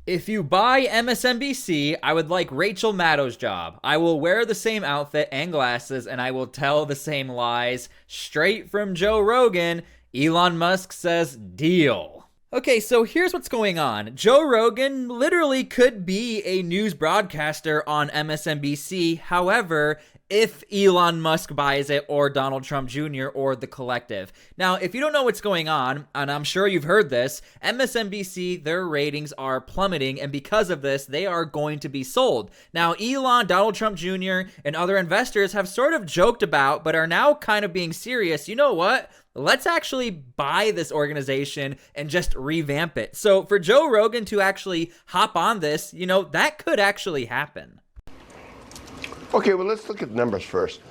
If you buy MSNBC, I would like Rachel Maddow's job. I will wear the same outfit and glasses, and I will tell the same lies. Straight from Joe Rogan, Elon Musk says deal. Okay, so here's what's going on. Joe Rogan literally could be a news broadcaster on MSNBC. However, if Elon Musk buys it, or Donald Trump Jr., or the collective. Now, if you don't know what's going on, and I'm sure you've heard this, MSNBC, their ratings are plummeting, and because of this, they are going to be sold. Now, Elon, Donald Trump Jr., and other investors have sort of joked about, but are now kind of being serious. You know what? Let's actually buy this organization and just revamp it. So for Joe Rogan to actually hop on this, that could actually happen. Okay, well, let's look at numbers first.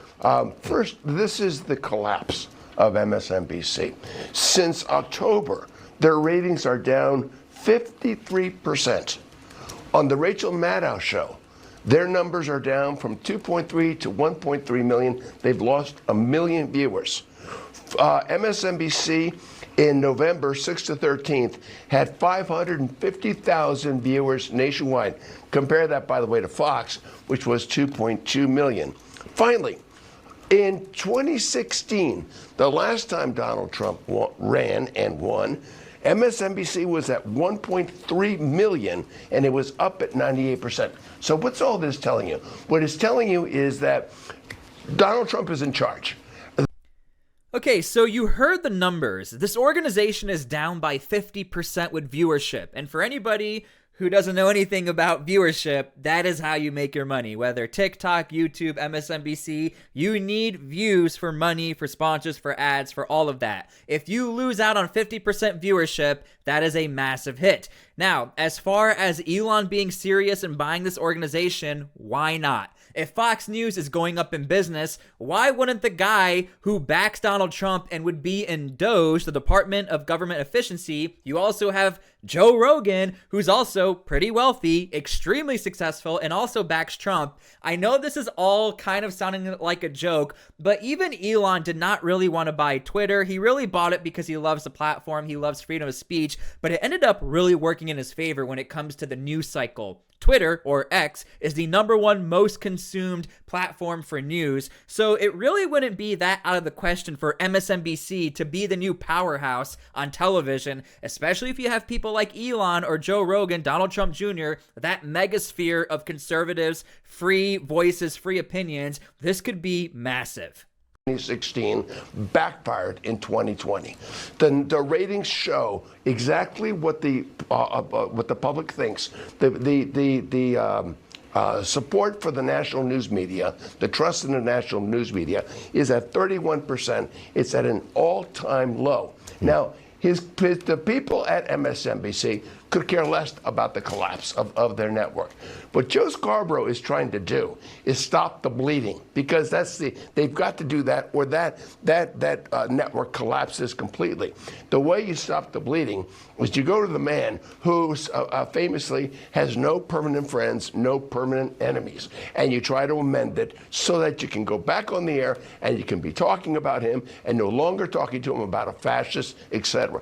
First, this is the collapse of MSNBC. Since October, their ratings are down 53%. On the Rachel Maddow show, their numbers are down from 2.3 to 1.3 million. They've lost 1 million viewers. MSNBC in November 6th to 13th had 550,000 viewers nationwide. Compare that, by the way, to Fox, which was 2.2 million. Finally, in 2016, the last time Donald Trump ran and won, MSNBC was at 1.3 million, and it was up at 98%. So what's all this telling you? What it's telling you is that Donald Trump is in charge. Okay, so you heard the numbers. This organization is down by 50% with viewership. And for anybody who doesn't know anything about viewership, that is how you make your money. Whether TikTok, YouTube, MSNBC, you need views for money, for sponsors, for ads, for all of that. If you lose out on 50% viewership, that is a massive hit. Now, as far as Elon being serious and buying this organization, why not? If Fox News is going up in business, why wouldn't the guy who backs Donald Trump and would be in DOGE, the Department of Government Efficiency, you also have Joe Rogan, who's also pretty wealthy, extremely successful, and also backs Trump. I know this is all kind of sounding like a joke, but even Elon did not really want to buy Twitter. He really bought it because he loves the platform, he loves freedom of speech, but it ended up really working in his favor when it comes to the news cycle. Twitter, or X, is the #1 most consumed platform for news, so it really wouldn't be that out of the question for MSNBC to be the new powerhouse on television, especially if you have people like Elon or Joe Rogan, Donald Trump Jr., that megasphere of conservatives, free voices, free opinions. This could be massive. 2016 backfired in 2020. The ratings show exactly what the public thinks. The support for the national news media, the trust in the national news media, is at 31%. It's at an all-time low. Now, the people at MSNBC could care less about the collapse of their network. What Joe Scarborough is trying to do is stop the bleeding, because they've got to do that, or that network collapses completely. The way you stop the bleeding is you go to the man who famously has no permanent friends, no permanent enemies, and you try to amend it so that you can go back on the air and you can be talking about him and no longer talking to him about a fascist, etc.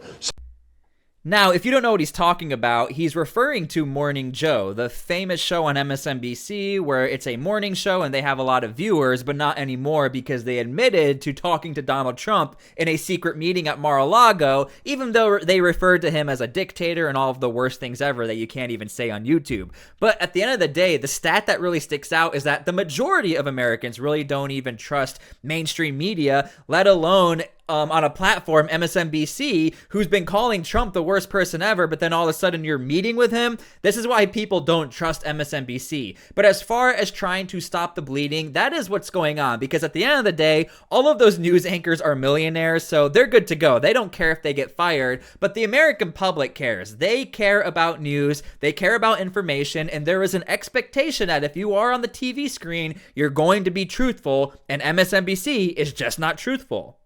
Now, if you don't know what he's talking about, he's referring to Morning Joe, the famous show on MSNBC where it's a morning show and they have a lot of viewers, but not anymore because they admitted to talking to Donald Trump in a secret meeting at Mar-a-Lago, even though they referred to him as a dictator and all of the worst things ever that you can't even say on YouTube. But at the end of the day, the stat that really sticks out is that the majority of Americans really don't even trust mainstream media, let alone on a platform, MSNBC, who's been calling Trump the worst person ever, but then all of a sudden you're meeting with him. This is why people don't trust MSNBC. But as far as trying to stop the bleeding, that is what's going on, because at the end of the day, all of those news anchors are millionaires, so they're good to go. They don't care if they get fired, but the American public cares. They care about news, they care about information, and there is an expectation that if you are on the TV screen, you're going to be truthful, and MSNBC is just not truthful.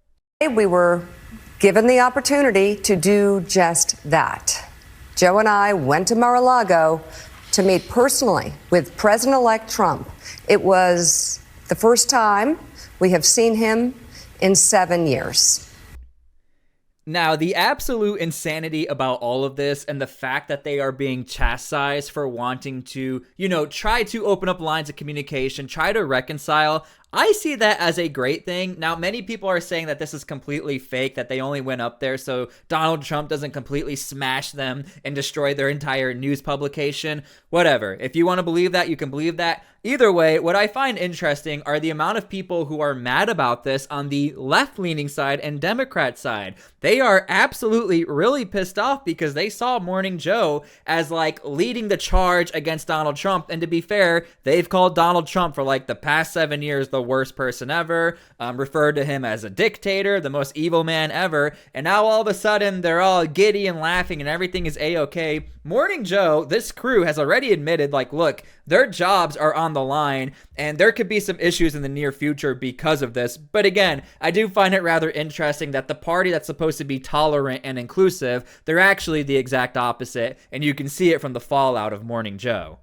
We were given the opportunity to do just that. Joe and I went to Mar-a-Lago to meet personally with President-elect Trump. It was the first time we have seen him in 7 years. Now, the absolute insanity about all of this and the fact that they are being chastised for wanting to, try to open up lines of communication, try to reconcile, I see that as a great thing. Now, many people are saying that this is completely fake, that they only went up there so Donald Trump doesn't completely smash them and destroy their entire news publication. Whatever. If you want to believe that, you can believe that. Either way, what I find interesting are the amount of people who are mad about this on the left-leaning side and Democrat side. They are absolutely really pissed off because they saw Morning Joe as like leading the charge against Donald Trump. And to be fair, they've called Donald Trump for like the past 7 years the worst person ever, referred to him as a dictator, the most evil man ever. And now all of a sudden they're all giddy and laughing and everything is a-okay. Morning Joe, this crew has already admitted, like, look, their jobs are on the line and there could be some issues in the near future because of this. But again, I do find it rather interesting that the party that's supposed to be tolerant and inclusive, they're actually the exact opposite, and you can see it from the fallout of Morning Joe.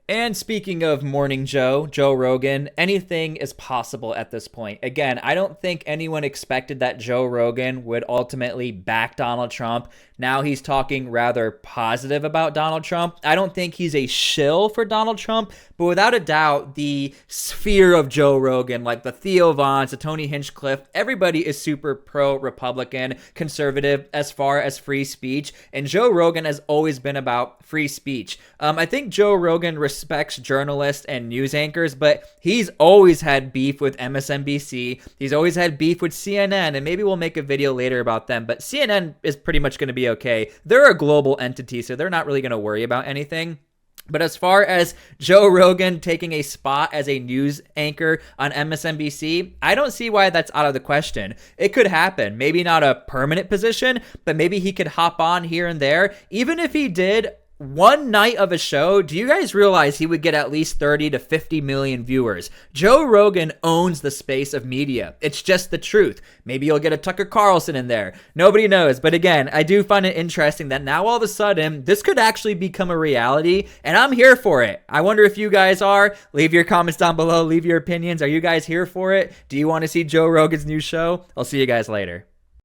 And speaking of Morning Joe, Joe Rogan, anything is possible at this point. Again, I don't think anyone expected that Joe Rogan would ultimately back Donald Trump. Now he's talking rather positive about Donald Trump. I don't think he's a shill for Donald Trump, but without a doubt, the sphere of Joe Rogan, like the Theo Vons, the Tony Hinchcliffe, everybody is super pro-Republican, conservative as far as free speech. And Joe Rogan has always been about free speech. I think Joe Rogan respects journalists and news anchors, but he's always had beef with MSNBC. He's always had beef with CNN, and maybe we'll make a video later about them. But CNN is pretty much going to be okay. They're a global entity, so they're not really going to worry about anything. But as far as Joe Rogan taking a spot as a news anchor on MSNBC, I don't see why that's out of the question. It could happen. Maybe not a permanent position, but maybe he could hop on here and there. Even if he did one night of a show, do you guys realize he would get at least 30 to 50 million viewers? Joe Rogan owns the space of media. It's just the truth. Maybe you'll get a Tucker Carlson in there. Nobody knows. But again, I do find it interesting that now all of a sudden, this could actually become a reality, and I'm here for it. I wonder if you guys are. Leave your comments down below. Leave your opinions. Are you guys here for it? Do you want to see Joe Rogan's new show? I'll see you guys later.